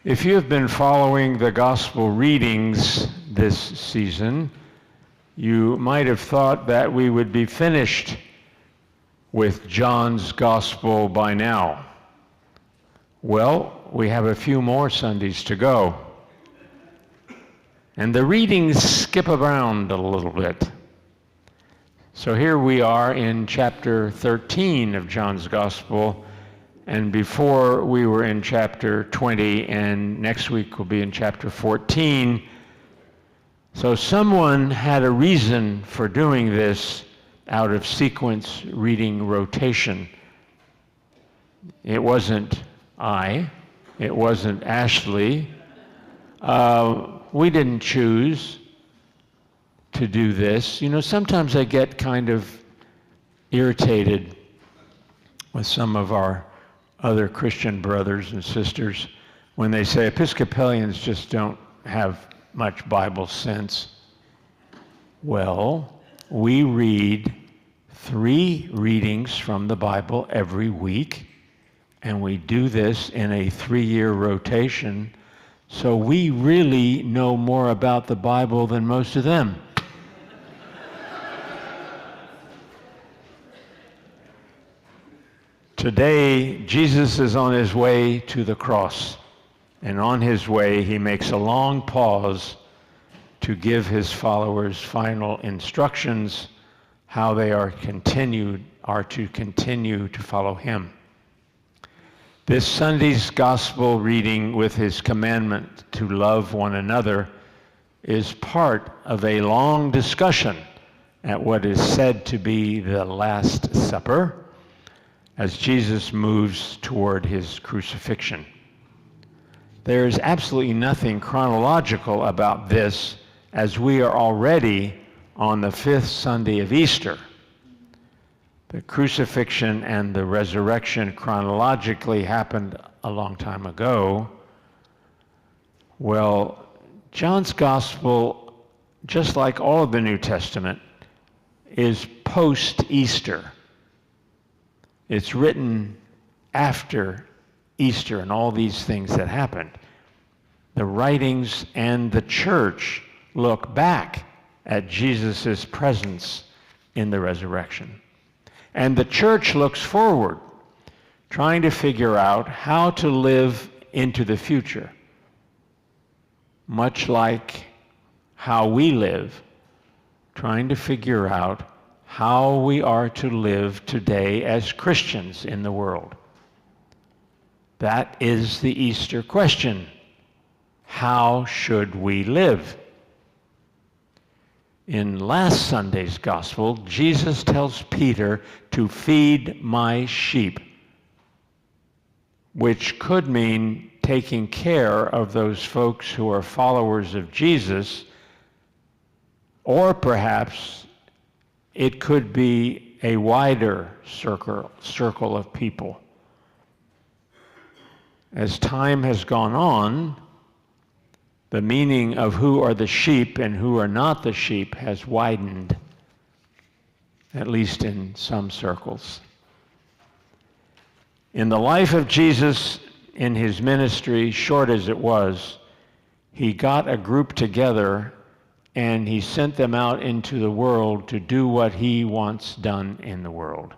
If you have been following the gospel readings this season, you might have thought that we would be finished with John's gospel by now. Well, we have a few more Sundays to go. And the readings skip around a little bit. So here we are in chapter 13 of John's gospel, and before we were in chapter 20, and next week we'll be in chapter 14. So someone had a reason for doing this out of sequence reading rotation. It wasn't I, it wasn't Ashley. We didn't choose to do this. You know, sometimes I get kind of irritated with some of our other Christian brothers and sisters when they say Episcopalians just don't have much Bible sense. Well, we read 3 readings from the Bible every week, and we do this in a 3-year rotation, so we really know more about the Bible than most of them. Today, Jesus is on his way to the cross, and on his way, he makes a long pause to give his followers final instructions how they are to continue to follow him. This Sunday's gospel reading with his commandment to love one another is part of a long discussion at what is said to be the Last Supper, as Jesus moves toward his crucifixion. There is absolutely nothing chronological about this, as we are already on the 5th Sunday of Easter. The crucifixion and the resurrection chronologically happened a long time ago. Well, John's gospel, just like all of the New Testament, is post-Easter. It's written after Easter and all these things that happened. The writings and the church look back at Jesus' presence in the resurrection. And the church looks forward, trying to figure out how to live into the future, much like how we live, trying to figure out how we are to live today as Christians in the world. That is the Easter question. How should we live? In last Sunday's gospel, Jesus tells Peter to feed my sheep, which could mean taking care of those folks who are followers of Jesus, or perhaps it could be a wider circle of people. As time has gone on, the meaning of who are the sheep and who are not the sheep has widened, at least in some circles. In the life of Jesus, in his ministry, short as it was, he got a group together and he sent them out into the world to do what he wants done in the world.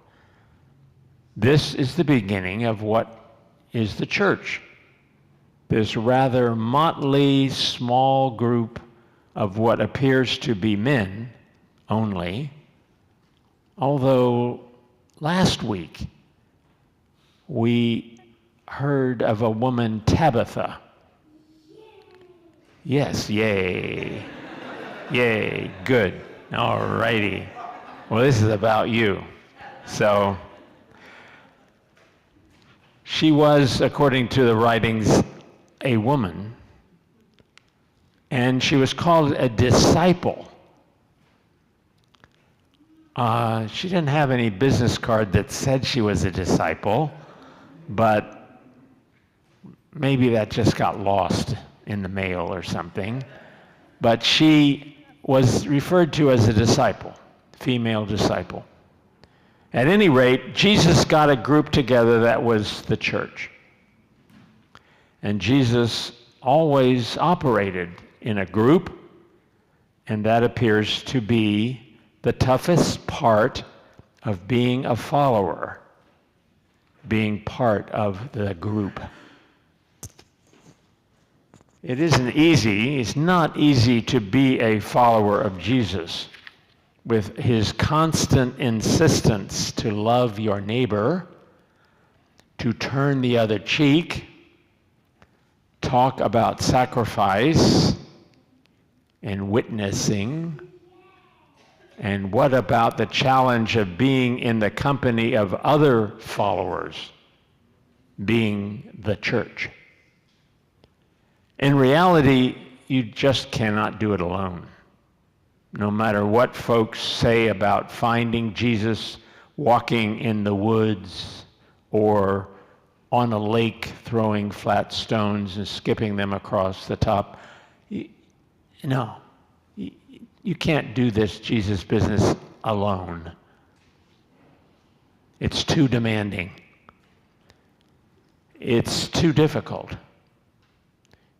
This is the beginning of what is the church. This rather motley, small group of what appears to be men only, although last week we heard of a woman, Tabitha. Yes, yay. Yay, good. All righty. Well, this is about you. So, she was, according to the writings, a woman, and she was called a disciple. She didn't have any business card that said she was a disciple, but maybe that just got lost in the mail or something. But she was referred to as a disciple, female disciple. At any rate, Jesus got a group together that was the church. And Jesus always operated in a group, and that appears to be the toughest part of being a follower, being part of the group. It isn't easy, it's not easy to be a follower of Jesus with his constant insistence to love your neighbor, to turn the other cheek, talk about sacrifice and witnessing. And what about the challenge of being in the company of other followers, being the church? In reality, you just cannot do it alone. No matter what folks say about finding Jesus walking in the woods or on a lake throwing flat stones and skipping them across the top, no, you can't do this Jesus business alone. It's too demanding. It's too difficult.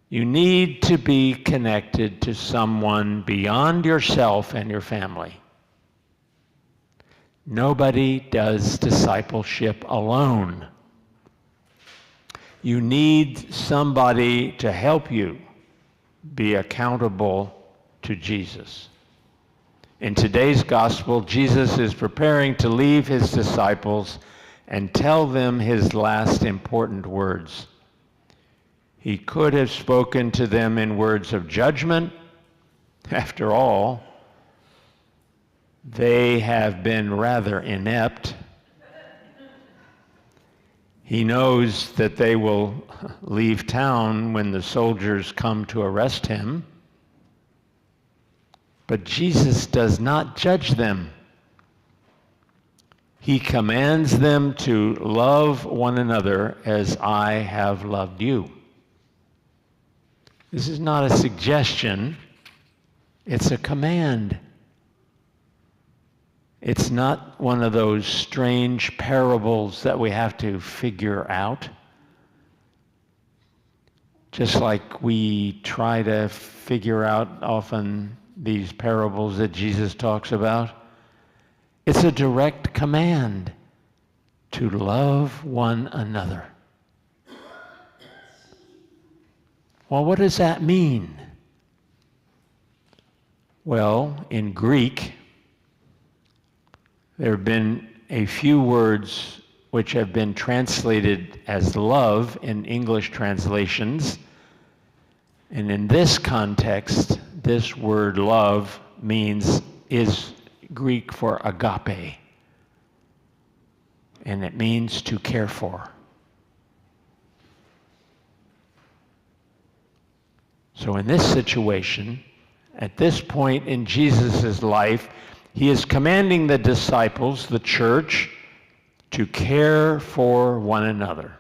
You need to be connected to someone beyond yourself and your family. Nobody does discipleship alone. You need somebody to help you be accountable to Jesus. In today's gospel, Jesus is preparing to leave his disciples and tell them his last important words. He could have spoken to them in words of judgment. After all, they have been rather inept. He knows that they will leave town when the soldiers come to arrest him. But Jesus does not judge them. He commands them to love one another as I have loved you. This is not a suggestion, it's a command. It's not one of those strange parables that we have to figure out. Just like we try to figure out often these parables that Jesus talks about. It's a direct command to love one another. Well, what does that mean? Well, in Greek, there have been a few words which have been translated as love in English translations. And in this context, this word love is Greek for agape. And it means to care for. So in this situation, at this point in Jesus' life, he is commanding the disciples, the church, to care for one another.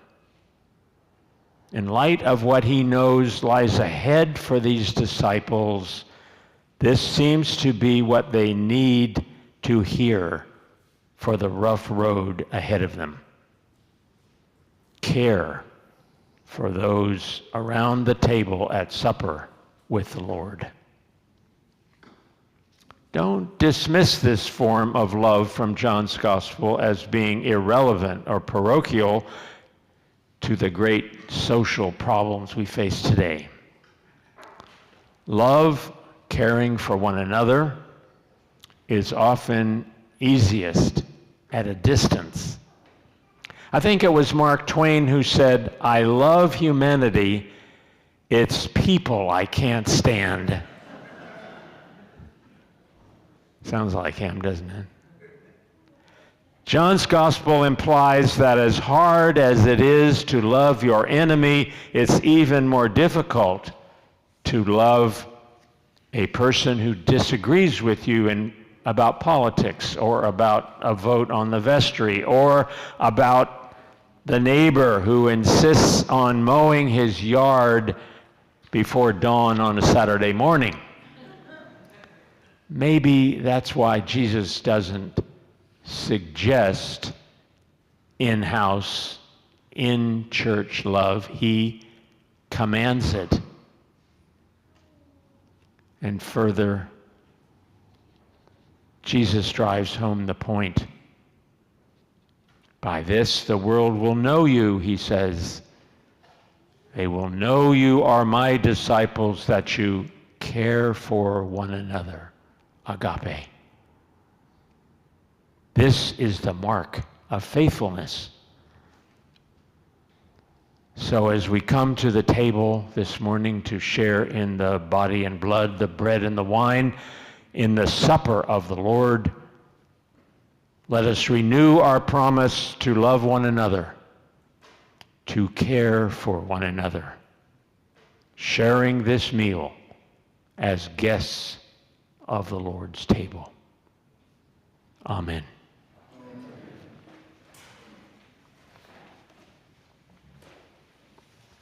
In light of what he knows lies ahead for these disciples, this seems to be what they need to hear for the rough road ahead of them. Care for those around the table at supper with the Lord. Don't dismiss this form of love from John's gospel as being irrelevant or parochial to the great social problems we face today. Love, caring for one another, is often easiest at a distance. I think it was Mark Twain who said, "I love humanity, it's people I can't stand." Sounds like him, doesn't it? John's gospel implies that as hard as it is to love your enemy, it's even more difficult to love a person who disagrees with you about politics, or about a vote on the vestry, or about the neighbor who insists on mowing his yard before dawn on a Saturday morning. Maybe that's why Jesus doesn't suggest in-house, in-church love. He commands it. And further, Jesus drives home the point. By this the world will know you, he says. They will know you are my disciples, that you care for one another. Agape. This is the mark of faithfulness. So as we come to the table this morning to share in the body and blood, the bread and the wine, in the supper of the Lord, let us renew our promise to love one another, to care for one another, sharing this meal as guests of the Lord's table. Amen.